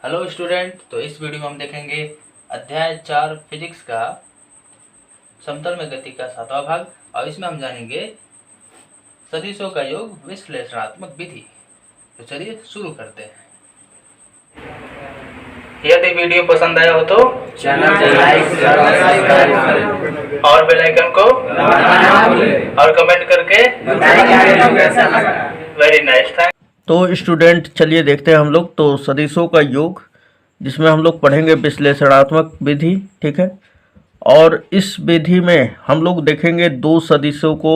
Hello student, तो इस video में हम देखेंगे अध्याय 4 फिजिक्स का समतल में गति का 7वां भाग। और इसमें हम जानेंगे सदिशों का योग विश्लेषणात्मक विधि। तो चलिए शुरू करते हैं। यदि वीडियो पसंद आया हो तो चैनल को लाइक सब्सक्राइब करें और बेल आइकन को दबाना ना भूलें और कमेंट करके बताइए कैसा लगा। Very nice thank. तो स्टूडेंट चलिए देखते हैं हम लोग तो सदिशों का योग, जिसमें हम लोग पढ़ेंगे विश्लेषणात्मक विधि। ठीक है, और इस विधि में हम लोग देखेंगे दो सदिशों को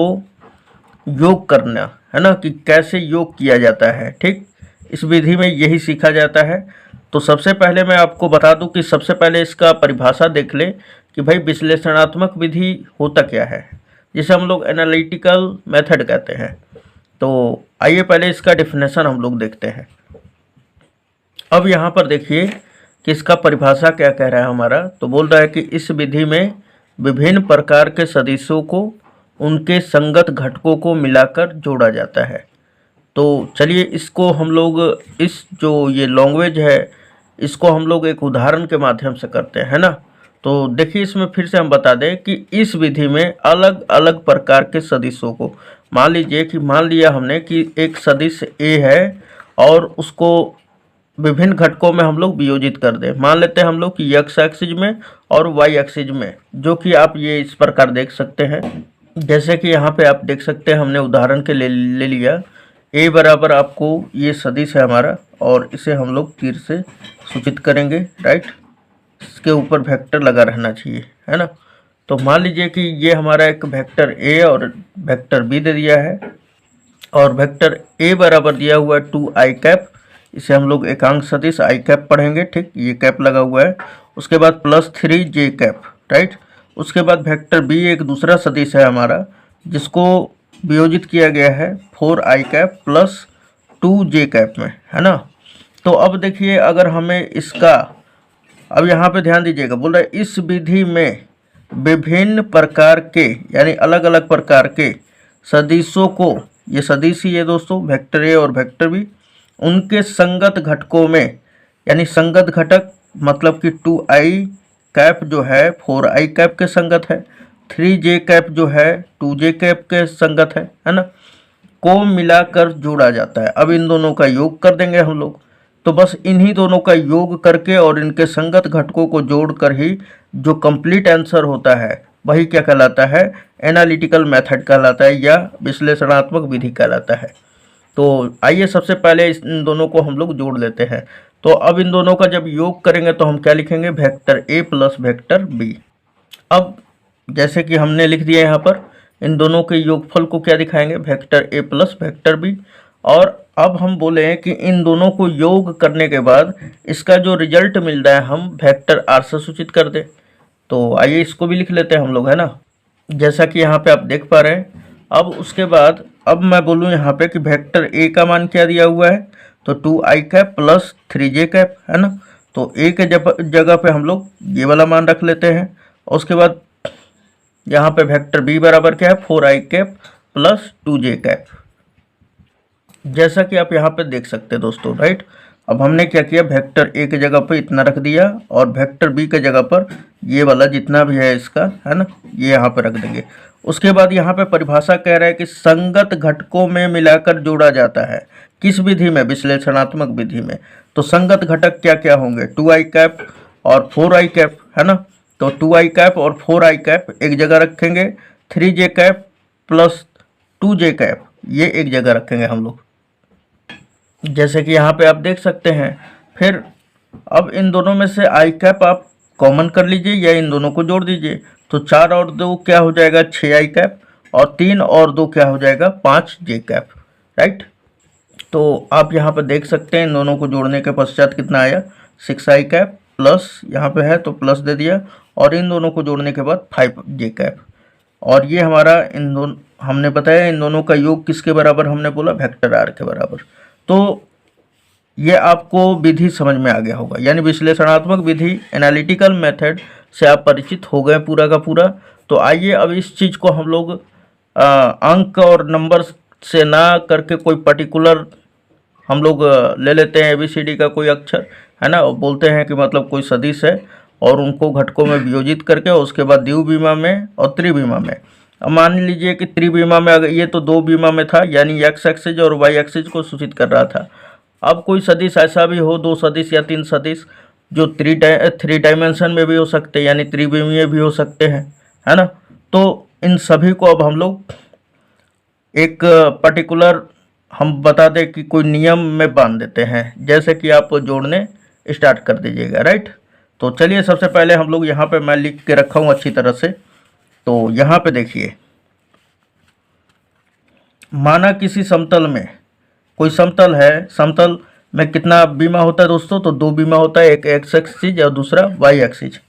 योग करना, है ना, कि कैसे योग किया जाता है। ठीक, इस विधि में यही सीखा जाता है। तो सबसे पहले मैं आपको बता दूं कि सबसे पहले इसका परिभाषा देख ले कि भाई विश्लेषणात्मक विधि होता क्या है, जिसे हम लोग एनालिटिकल मेथड कहते हैं। तो आइए पहले इसका डिफिनेशन हम लोग देखते हैं। अब यहाँ पर देखिए कि इसका परिभाषा क्या कह रहा है हमारा। तो बोल रहा है कि इस विधि में विभिन्न प्रकार के सदिशों को उनके संगत घटकों को मिलाकर जोड़ा जाता है। तो चलिए इसको हम लोग, इस जो ये लैंग्वेज है, इसको हम लोग एक उदाहरण के माध्यम से करते हैं, है ना। तो देखिए इसमें फिर से हम बता दें कि इस विधि में अलग अलग प्रकार के सदिशों को, मान लीजिए कि मान लिया हमने कि एक सदिश ए है और उसको विभिन्न घटकों में हम लोग वियोजित कर दें। मान लेते हैं हम लोग कि एक्स एक्सिस में और वाई एक्सिस में, जो कि आप ये इस प्रकार देख सकते हैं। जैसे कि यहाँ पे आप देख सकते हैं, हमने उदाहरण के ले लिया ए बराबर, आपको ये सदिश है हमारा और इसे हम लोग तीर से सूचित करेंगे, राइट। इसके ऊपर वेक्टर लगा रहना चाहिए, है ना। तो मान लीजिए कि ये हमारा एक वेक्टर ए और वेक्टर बी दे दिया है, और वेक्टर ए बराबर दिया हुआ है 2i कैप। इसे हम लोग एकांक सदिश आई कैप पढ़ेंगे। ठीक, ये कैप लगा हुआ है। उसके बाद +3j कैप, राइट। उसके बाद वेक्टर बी एक दूसरा सदिश है हमारा, जिसको वियोजित किया गया है 4i कैप +2j कैप में, है ना। तो अब देखिए, अगर हमें इसका, अब यहाँ पे ध्यान दीजिएगा, बोल रहा है इस विधि में विभिन्न प्रकार के, यानी अलग अलग प्रकार के सदिशों को, ये सदिश ही है दोस्तों, वेक्टर ए और वेक्टर बी, उनके संगत घटकों में, यानी संगत घटक मतलब कि 2i कैप जो है 4i कैप के संगत है, 3j कैप जो है 2j कैप के संगत है ना, को मिलाकर जोड़ा जाता है। अब इन दोनों का योग कर देंगे हम लोग। तो बस इन्हीं दोनों का योग करके और इनके संगत घटकों को जोड़कर ही जो कंप्लीट आंसर होता है वही क्या कहलाता है, एनालिटिकल मेथड कहलाता है, या विश्लेषणात्मक विधि कहलाता है। तो आइए सबसे पहले इन दोनों को हम लोग जोड़ लेते हैं। तो अब इन दोनों का जब योग करेंगे तो हम क्या लिखेंगे, vector a plus vector b. अब जैसे कि हमने लिख दिया यहाँ पर, इन दोनों के योगफल को क्या दिखाएंगे, vector a plus vector b. और अब हम बोले हैं कि इन दोनों को योग करने के बाद इसका जो रिजल्ट मिल रहा है हम वेक्टर आर से सूचित कर दें। तो आइए इसको भी लिख लेते हैं हम लोग, है ना, जैसा कि यहाँ पे आप देख पा रहे हैं। अब उसके बाद अब मैं बोलूँ यहाँ पे कि वेक्टर ए का मान क्या दिया हुआ है, तो 2i कैप +3j कैप, है ना। तो ए के जगह पे हम लोग ये वाला मान रख लेते हैं। और उसके बाद यहाँ पे वेक्टर बी बराबर क्या है, 4i कैप +2j कैप, जैसा कि आप यहाँ पे देख सकते हैं दोस्तों, राइट। अब हमने क्या किया, वेक्टर ए के जगह पर इतना रख दिया और वेक्टर बी के जगह पर ये वाला जितना भी है इसका, है ना, ये यहाँ पे रख देंगे। उसके बाद यहाँ पे परिभाषा कह रहा है कि संगत घटकों में मिलाकर जोड़ा जाता है। किस विधि में, विश्लेषणात्मक विधि में। तो संगत घटक क्या क्या होंगे, 2i कैप और 4i कैप, है ना। तो 2i कैप और 4i कैप एक जगह रखेंगे, 3j कैप +2j कैप ये एक जगह रखेंगे हम लोग, जैसे कि यहाँ पे आप देख सकते हैं। फिर अब इन दोनों में से आई कैप आप कॉमन कर लीजिए या इन दोनों को जोड़ दीजिए। तो 4 और 2 क्या हो जाएगा, 6i कैप, और 3 और 2 क्या हो जाएगा, 5j कैप, राइट। तो आप यहाँ पे देख सकते हैं इन दोनों को जोड़ने के पश्चात कितना आया, 6i कैप प्लस यहाँ पे है तो प्लस दे दिया, और इन दोनों को जोड़ने के बाद 5j कैप। और ये हमारा इन दोनों, हमने बताया इन दोनों का योग किसके बराबर, हमने बोला वेक्टर आर के बराबर। तो ये आपको विधि समझ में आ गया होगा, यानी विश्लेषणात्मक विधि, एनालिटिकल मेथड से आप परिचित हो गए पूरा का पूरा। तो आइए अब इस चीज़ को हम लोग अंक और नंबर से ना करके कोई पर्टिकुलर हम लोग ले लेते हैं ABCD का कोई अक्षर, है ना, और बोलते हैं कि मतलब कोई सदिश है, और उनको घटकों में वियोजित करके उसके बाद द्विविमा में और त्रिविमा में। अब मान लीजिए कि त्रिविमा में, अगर ये तो दो विमा में था, यानी एक्स एक्सिस और वाई एक्सिस को सूचित कर रहा था। अब कोई सदिश ऐसा भी हो, दो सदिश या तीन सदिश, जो थ्री डायमेंशन में भी हो सकते हैं, यानी त्रिविमीय भी हो सकते हैं, है ना। तो इन सभी को अब हम लोग एक पर्टिकुलर हम बता दें कि कोई नियम में बांध देते हैं, जैसे कि आप जोड़ने स्टार्ट कर दीजिएगा, राइट। तो चलिए सबसे पहले हम लोग यहाँ पे मैं लिख के रखा हूँ अच्छी तरह से। तो यहाँ पे देखिए, माना किसी समतल में, कोई समतल है, समतल में कितना बीमा होता है दोस्तों, तो दो बीमा होता है, एक एक्स एक्सिस और दूसरा वाई एक्सिस।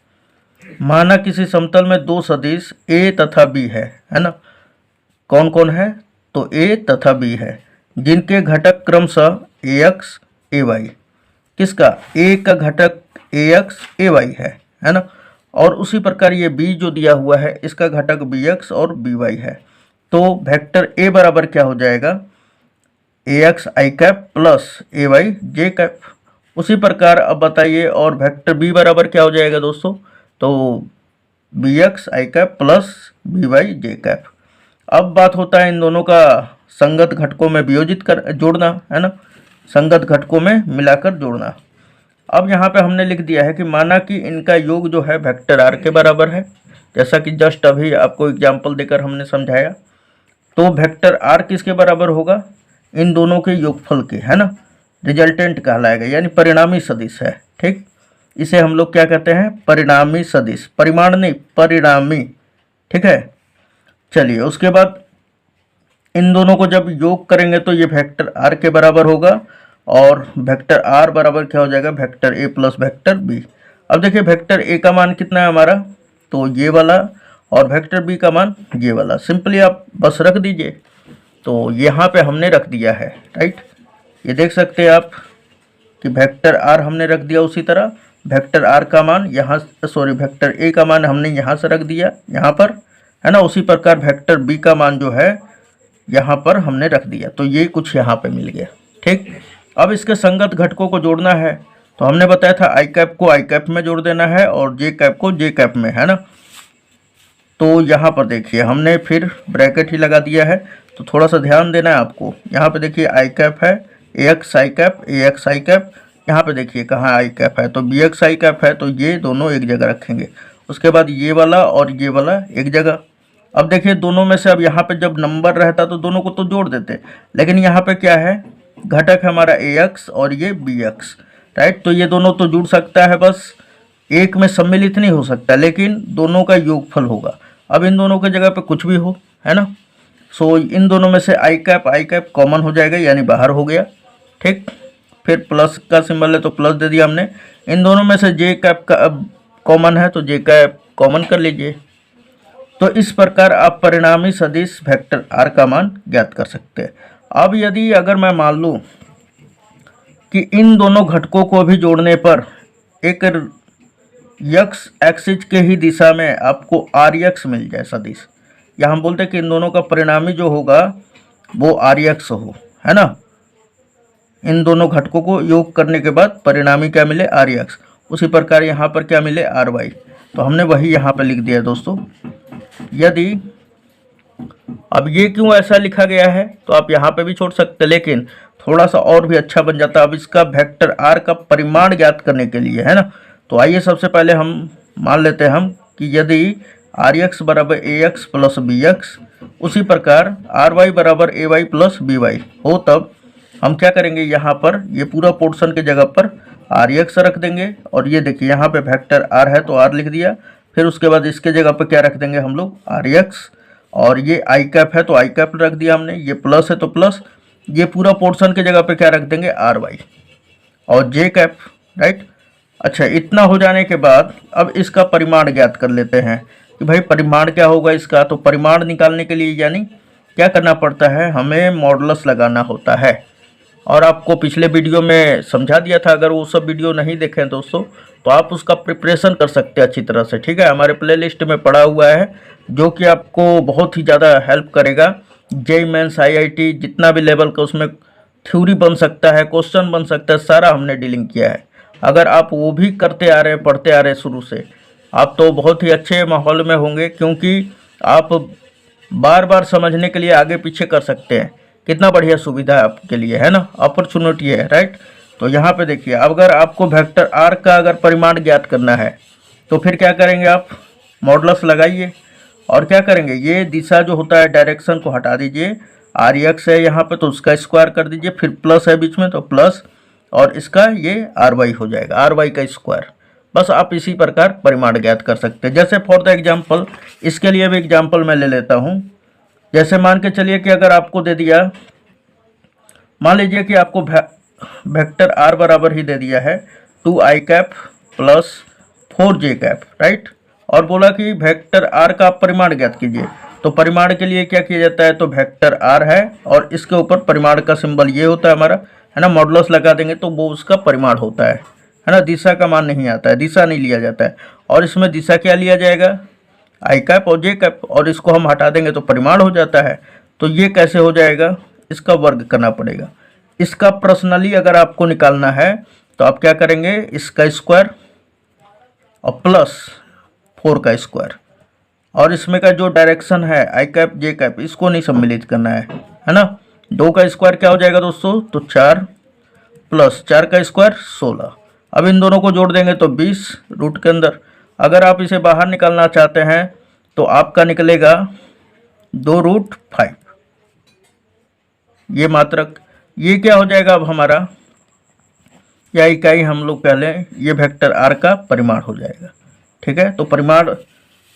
माना किसी समतल में दो सदिश ए तथा बी है ना। कौन कौन है, तो ए तथा बी है, जिनके घटक क्रमशः ए एक्स ए वाई। किसका, ए का घटक ए एक्स ए वाई है ना। और उसी प्रकार ये बी जो दिया हुआ है, इसका घटक बी एक्स और बी वाई है। तो वेक्टर ए बराबर क्या हो जाएगा, ए x i cap plus A Y j cap. उसी प्रकार अब बताइए, और वेक्टर बी बराबर क्या हो जाएगा दोस्तों, तो B x i cap plus B Y j cap. अब बात होता है इन दोनों का संगत घटकों में वियोजित कर जोड़ना, है ना, संगत घटकों में मिलाकर जोड़ना। अब यहाँ पे हमने लिख दिया है कि माना कि इनका योग जो है वेक्टर आर के बराबर है, जैसा कि जस्ट अभी आपको एग्जाम्पल देकर हमने समझाया। तो वेक्टर आर किसके बराबर होगा, इन दोनों के योगफल के, है ना, रिजल्टेंट कहलाएगा, यानी परिणामी सदिश है। ठीक, इसे हम लोग क्या कहते हैं, परिणामी सदिश, परिमाण नहीं, परिणामी। ठीक है, चलिए उसके बाद इन दोनों को जब योग करेंगे तो ये वेक्टर आर के बराबर होगा, और वेक्टर आर बराबर क्या हो जाएगा, vector a plus vector b. अब देखिए वेक्टर ए का मान कितना है हमारा, तो ये वाला, और वेक्टर बी का मान ये वाला। सिंपली आप बस रख दीजिए। तो यहाँ पे हमने रख दिया है, राइट। ये देख सकते हैं आप कि वेक्टर आर हमने रख दिया, उसी तरह वेक्टर आर का मान यहाँ, सॉरी वेक्टर ए का मान हमने यहाँ से रख दिया यहाँ पर, है ना। उसी प्रकार वेक्टर बी का मान जो है यहाँ पर हमने रख दिया। तो ये कुछ यहाँ पे मिल गया। ठीक, अब इसके संगत घटकों को जोड़ना है। तो हमने बताया था आई कैप को आई कैप में जोड़ देना है, और जे कैप को जे कैप में, है ना। तो यहाँ पर देखिए हमने फिर ब्रैकेट ही लगा दिया है, तो थोड़ा सा ध्यान देना है आपको। यहाँ पे देखिए आई कैप है, ए x i cap, A x i cap. यहाँ पे देखिए कहाँ आई कैप है, तो बी एक्स आई कैप है, तो ये दोनों एक जगह रखेंगे। उसके बाद ये वाला और ये वाला एक जगह। अब देखिए दोनों में से, अब यहाँ पे जब नंबर रहता तो दोनों को तो जोड़ देते, लेकिन यहाँ पे क्या है, घटक है हमारा ए एक्स और ये बी एक्स, राइट। तो ये दोनों तो जुड़ सकता है, बस एक में सम्मिलित नहीं हो सकता, लेकिन दोनों का योगफल होगा। अब इन दोनों की जगह पे कुछ भी हो, है ना। सो इन दोनों में से आई कैप कॉमन हो जाएगा, यानी बाहर हो गया। ठीक, फिर प्लस का सिंबल है तो प्लस दे दिया हमने। इन दोनों में से जे कैप का अब कॉमन है, तो जे कैप कॉमन कर लीजिए। तो इस प्रकार आप परिणामी सदिश वेक्टर आर का मान ज्ञात कर सकते हैं। अब यदि अगर मैं मान लूँ कि इन दोनों घटकों को भी जोड़ने पर एक यक्स एक्सिस के ही दिशा में आपको आर यक्स मिल जाए सदिश, या हम बोलते हैं कि इन दोनों का परिणामी जो होगा वो आर यक्स हो, है ना। इन दोनों घटकों को योग करने के बाद परिणामी क्या मिले, आर यक्स। उसी प्रकार यहाँ पर क्या मिले, आर वाई। तो हमने वही यहाँ पर लिख दिया दोस्तों। यदि अब ये क्यों ऐसा लिखा गया है, तो आप यहाँ पे भी छोड़ सकते, लेकिन थोड़ा सा और भी अच्छा बन जाता। अब इसका वेक्टर आर का परिमाण ज्ञात करने के लिए, है ना। तो आइए सबसे पहले हम मान लेते हैं हम कि यदि आर एक्स बराबर ए एक्स प्लस बी एक्स, उसी प्रकार आर वाई बराबर ए वाई प्लस बी वाई हो, तब हम क्या करेंगे, यहाँ पर ये पूरा पोर्शन के जगह पर आर एक्स रख देंगे। और ये देखिए यहाँ पे वेक्टर आर है तो आर लिख दिया। फिर उसके बाद इसके जगह पर क्या रख देंगे हम लोग, आर एक्स। और ये आई कैप है तो आई कैप रख दिया हमने, ये प्लस है तो प्लस। ये पूरा पोर्शन के जगह पे क्या रख देंगे, आर वाई और जे कैप, राइट। अच्छा, इतना हो जाने के बाद अब इसका परिमाण ज्ञात कर लेते हैं कि भाई परिमाण क्या होगा इसका। तो परिमाण निकालने के लिए यानी क्या करना पड़ता है, हमें मॉडुलस लगाना होता है। और आपको पिछले वीडियो में समझा दिया था, अगर वो सब वीडियो नहीं देखें दोस्तों तो आप उसका प्रिपरेशन कर सकते हैं अच्छी तरह से। ठीक है, हमारे प्लेलिस्ट में पड़ा हुआ है, जो कि आपको बहुत ही ज़्यादा हेल्प करेगा। जेईई मेंस, आईआईटी जितना भी लेवल का उसमें थ्योरी बन सकता है, क्वेश्चन बन सकता है, सारा हमने डीलिंग किया है। अगर आप वो भी करते आ रहे हैं, पढ़ते आ रहे हैं शुरू से, आप तो बहुत ही अच्छे माहौल में होंगे, क्योंकि आप बार बार समझने के लिए आगे पीछे कर सकते हैं। कितना बढ़िया सुविधा है आपके लिए, है ना, अपॉर्चुनिटी है, राइट। तो यहाँ पे देखिए, अगर आपको वेक्टर आर का अगर परिमाण ज्ञात करना है तो फिर क्या करेंगे, आप मॉडुलस लगाइए और क्या करेंगे, ये दिशा जो होता है डायरेक्शन को हटा दीजिए, आर एक्स है यहाँ पे तो उसका स्क्वायर कर दीजिए, फिर प्लस है बीच में तो प्लस, और इसका ये आर वाई हो जाएगा, आर वाई का स्क्वायर। बस आप इसी प्रकार परिमाण ज्ञात कर सकते हैं। जैसे फॉर द एग्जाम्पल, इसके लिए भी एग्जाम्पल मैं ले लेता हूँ। जैसे मान के चलिए कि अगर आपको दे दिया, मान लीजिए कि आपको वेक्टर आर बराबर ही दे दिया है 2i cap plus 4j cap, right, और बोला कि वेक्टर आर का आप परिमाण ज्ञात कीजिए। तो परिमाण के लिए क्या किया जाता है, तो वेक्टर आर है और इसके ऊपर परिमाण का सिंबल ये होता है हमारा, है ना, मॉडुलस लगा देंगे तो वो उसका परिमाण होता है ना। दिशा का मान नहीं आता है, दिशा नहीं लिया जाता है, और इसमें दिशा क्या लिया जाएगा, आई कैप और जे कैप, और इसको हम हटा देंगे तो परिमाण हो जाता है। तो ये कैसे हो जाएगा, इसका वर्ग करना पड़ेगा। इसका पर्सनली अगर आपको निकालना है तो आप क्या करेंगे, इसका स्क्वायर और प्लस 4 का स्क्वायर, और इसमें का जो डायरेक्शन है आई कैप जे कैप, इसको नहीं सम्मिलित करना है ना। 2 का स्क्वायर क्या हो जाएगा दोस्तों, तो 4 प्लस 4 का स्क्वायर 16। अब इन दोनों को जोड़ देंगे तो 20 रूट के अंदर। अगर आप इसे बाहर निकालना चाहते हैं तो आपका निकलेगा 2√5। ये मात्रक, ये क्या हो जाएगा अब हमारा, या इकाई हम लोग कह लें, ये वेक्टर आर का परिमाण हो जाएगा। ठीक है, तो परिमाण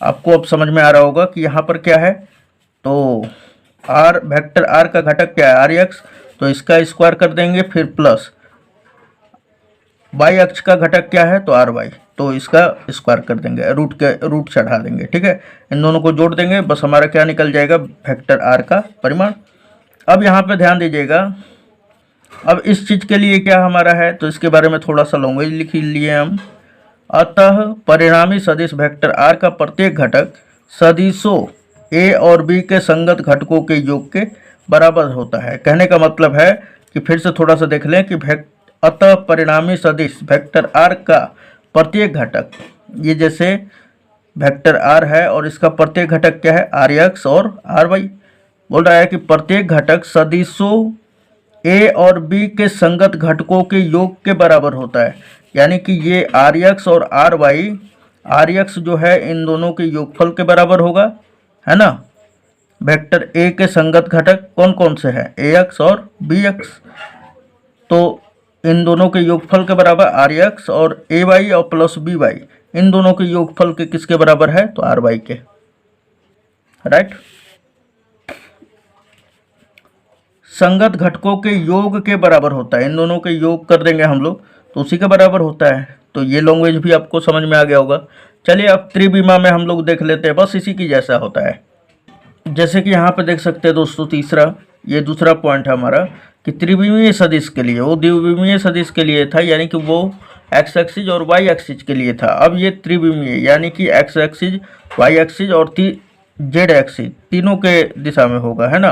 आपको अब समझ में आ रहा होगा कि यहाँ पर क्या है, तो आर, वेक्टर आर का घटक क्या है, आर एक्स, तो इसका स्क्वायर कर देंगे, फिर प्लस वाई अक्ष का घटक क्या है, तो आर वाई, तो इसका स्क्वायर कर देंगे, रूट चढ़ा देंगे। ठीक है, इन दोनों को जोड़ देंगे, बस हमारा क्या निकल जाएगा, वेक्टर आर का परिमाण। अब यहाँ पे ध्यान दीजिएगा, अब इस चीज़ के लिए क्या हमारा है, तो इसके बारे में थोड़ा सा लैंग्वेज लिख लिए हम। अतः परिणामी सदिश वेक्टर आर का प्रत्येक घटक सदिशों ए और बी के संगत घटकों के योग के बराबर होता है। कहने का मतलब है कि फिर से थोड़ा सा देख लें कि अतः परिणामी सदिश वेक्टर आर का प्रत्येक घटक, ये जैसे वेक्टर आर है और इसका प्रत्येक घटक क्या है, आर एक्स और आर वाई, बोल रहा है कि प्रत्येक घटक सदिशों ए और बी के संगत घटकों के योग के बराबर होता है। यानी कि ये आर एक्स और आर वाई, आर एक्स जो है इन दोनों के योगफल के बराबर होगा, है ना। वेक्टर ए के संगत घटक कौन कौन से हैं, ए एक्स और बी एक्स, तो इन दोनों के योगफल के बराबर आर एक्स, और ए वाई और प्लस बी वाई इन दोनों के योगफल के किसके बराबर है, तो आर वाई के, राइट। संगत घटकों के योग के बराबर होता है, इन दोनों के योग कर देंगे हम लोग तो उसी के बराबर होता है। तो ये लैंग्वेज भी आपको समझ में आ गया होगा। चलिए अब त्रिविमा में हम लोग देख लेते हैं, बस इसी की जैसा होता है। जैसे कि यहाँ पे देख सकते हैं दोस्तों, तीसरा, ये दूसरा पॉइंट है हमारा कि त्रिविमीय सदिश के लिए, वो द्विविमीय सदिश के लिए था, यानी कि वो एक्स एक्सिस और वाई एक्सिस के लिए था। अब ये त्रिविमीय यानी कि एक्स एक्सिस, वाई एक्सिस और जेड एक्सिस तीनों के दिशा में होगा, है ना।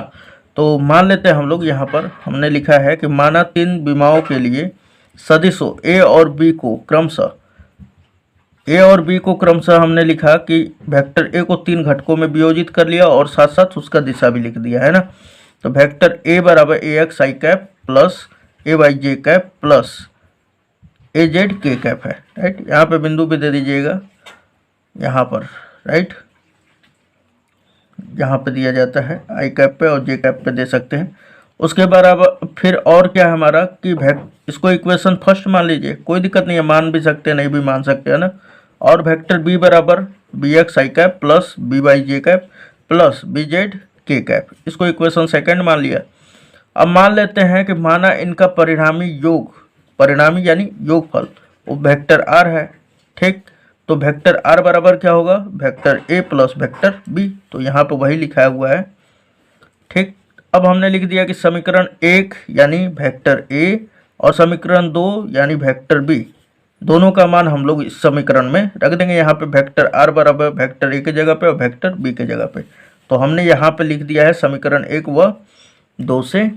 तो मान लेते हैं हम लोग, यहाँ पर हमने लिखा है कि माना 3 विमाओं के लिए सदिशों ए और बी को क्रमशः, ए और बी को क्रमशः हमने लिखा कि वेक्टर ए को 3 घटकों में वियोजित कर लिया और साथ साथ उसका दिशा भी लिख दिया, है ना। तो वेक्टर ए बराबर ए x i cap plus A Y j cap plus A Z k cap है, राइट। यहाँ पे बिंदु भी दे दीजिएगा यहाँ पर, राइट, यहाँ पे दिया जाता है, आई कैप पे और जे कैप पे दे सकते हैं। उसके बराबर फिर और क्या है हमारा कि इसको इक्वेशन फर्स्ट मान लीजिए, कोई दिक्कत नहीं है, मान भी सकते हैं, नहीं भी मान सकते हैं ना। और वेक्टर बी बराबर B x i cap plus B Y j cap plus B Z k cap, इसको इक्वेशन सेकंड मान लिया। अब मान लेते हैं कि माना इनका परिणामी योग, परिणामी यानी योगफल वो वेक्टर आर है, ठीक। तो वेक्टर आर बराबर क्या होगा, vector a plus vector b, तो यहाँ पे वही लिखा हुआ है, ठीक। अब हमने लिख दिया कि समीकरण 1 यानी वेक्टर ए और समीकरण 2 यानी वेक्टर बी, दोनों का मान हम लोग इस समीकरण में रख देंगे। यहाँ पे वेक्टर आर बराबर वेक्टर ए के जगह पे और वेक्टर बी के जगह पे। तो हमने यहाँ पे लिख दिया है समीकरण 1 व 2 से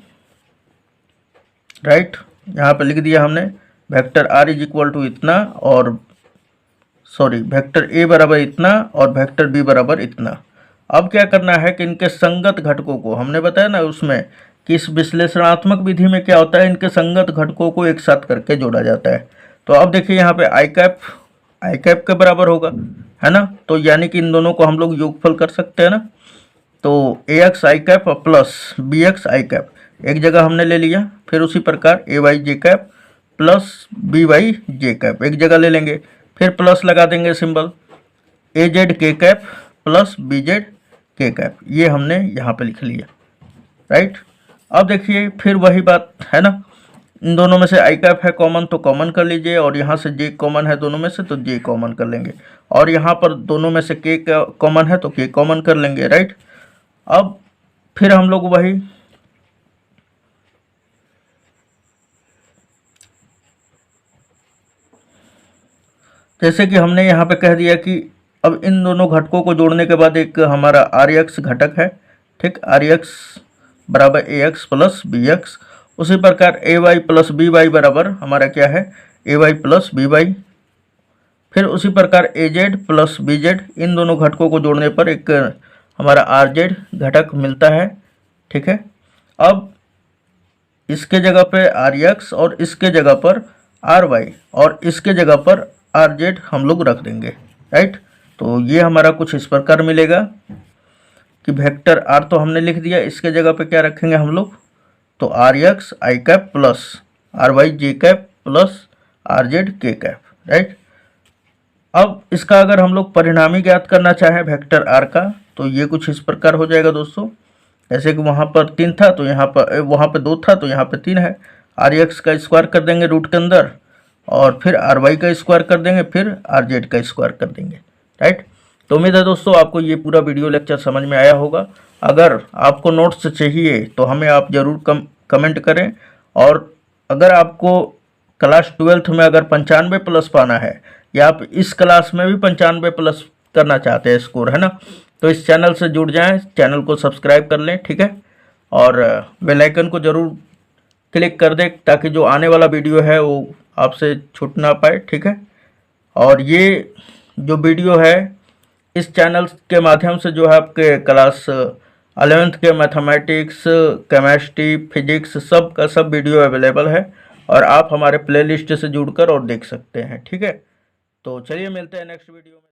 राइट। यहाँ पे लिख दिया हमने vector r is equal to इतना और वेक्टर ए बराबर इतना और वेक्टर बी बराबर इतना। अब क्या करना है कि इनके संगत घटकों को, हमने बताया ना उसमें कि इस विश्लेषणात्मक विधि में क्या होता है, इनके संगत घटकों को एक साथ करके जोड़ा जाता है। तो अब देखिए यहाँ पे आई कैप के बराबर होगा, है ना। तो यानी कि इन दोनों को हम लोग योगफल कर सकते हैं ना। तो ए x i cap plus B x i cap एक जगह हमने ले लिया, फिर उसी प्रकार ए Y j cap plus B Y j cap एक जगह ले लेंगे, फिर प्लस लगा देंगे सिंबल, ए Z k cap plus B Z k cap, ये हमने यहाँ पे लिख लिया, राइट। अब देखिए फिर वही बात है ना, इन दोनों में से आई कैप है कॉमन तो कॉमन कर लीजिए, और यहाँ से जे कॉमन है दोनों में से तो जे कॉमन कर लेंगे, और यहाँ पर दोनों में से के कॉमन है तो के कॉमन कर लेंगे, राइट। अब फिर हम लोग वही जैसे कि हमने यहाँ पे कह दिया कि अब इन दोनों घटकों को जोड़ने के बाद एक हमारा आर एक्स घटक है, ठीक। आर एक्स बराबर ए एक्स प्लस बी एक्स, उसी प्रकार ए वाई प्लस बी वाई बराबर हमारा क्या है, ए वाई प्लस बी वाई। फिर उसी प्रकार ए जेड प्लस बी जेड, इन दोनों घटकों को जोड़ने पर एक हमारा आर जेड घटक मिलता है, ठीक है। अब इसके जगह पे आर एक्स और इसके जगह पर आर वाई और इसके जगह पर आर जेड हम लोग रख देंगे, राइट। तो ये हमारा कुछ इस प्रकार मिलेगा कि वेक्टर आर तो हमने लिख दिया, इसके जगह पे क्या रखेंगे हम लोग, तो r x i cap plus r y j cap plus r z k cap, right. अब इसका अगर हम लोग परिणामी ज्ञात करना चाहें वेक्टर आर का, तो ये कुछ इस प्रकार हो जाएगा दोस्तों, जैसे कि वहाँ पर 3 था तो यहाँ पर, वहाँ पर 2 था तो यहाँ पे 3 है। आर एक्स का स्क्वायर कर देंगे रूट के अंदर, और फिर आर वाई का स्क्वायर कर देंगे, फिर आर जेड का स्क्वायर कर देंगे, राइट। तो उम्मीद है दोस्तों आपको ये पूरा वीडियो लेक्चर समझ में आया होगा। अगर आपको नोट्स चाहिए तो हमें आप ज़रूर कमेंट करें, और अगर आपको क्लास 12th में अगर 95 प्लस पाना है, या आप इस क्लास में भी 95 प्लस करना चाहते हैं स्कोर, है ना, तो इस चैनल से जुड़ जाएं, चैनल को सब्सक्राइब कर लें, ठीक है, और बेल आइकन को ज़रूर क्लिक कर दें ताकि जो आने वाला वीडियो है वो आपसे छूट ना पाए, ठीक है। और ये जो वीडियो है इस चैनल के माध्यम से जो है आपके क्लास 11th के मैथमेटिक्स, केमिस्ट्री, फिजिक्स सब का सब वीडियो अवेलेबल है, और आप हमारे प्लेलिस्ट से जुड़कर और देख सकते हैं, ठीक है। तो चलिए मिलते हैं नेक्स्ट वीडियो में।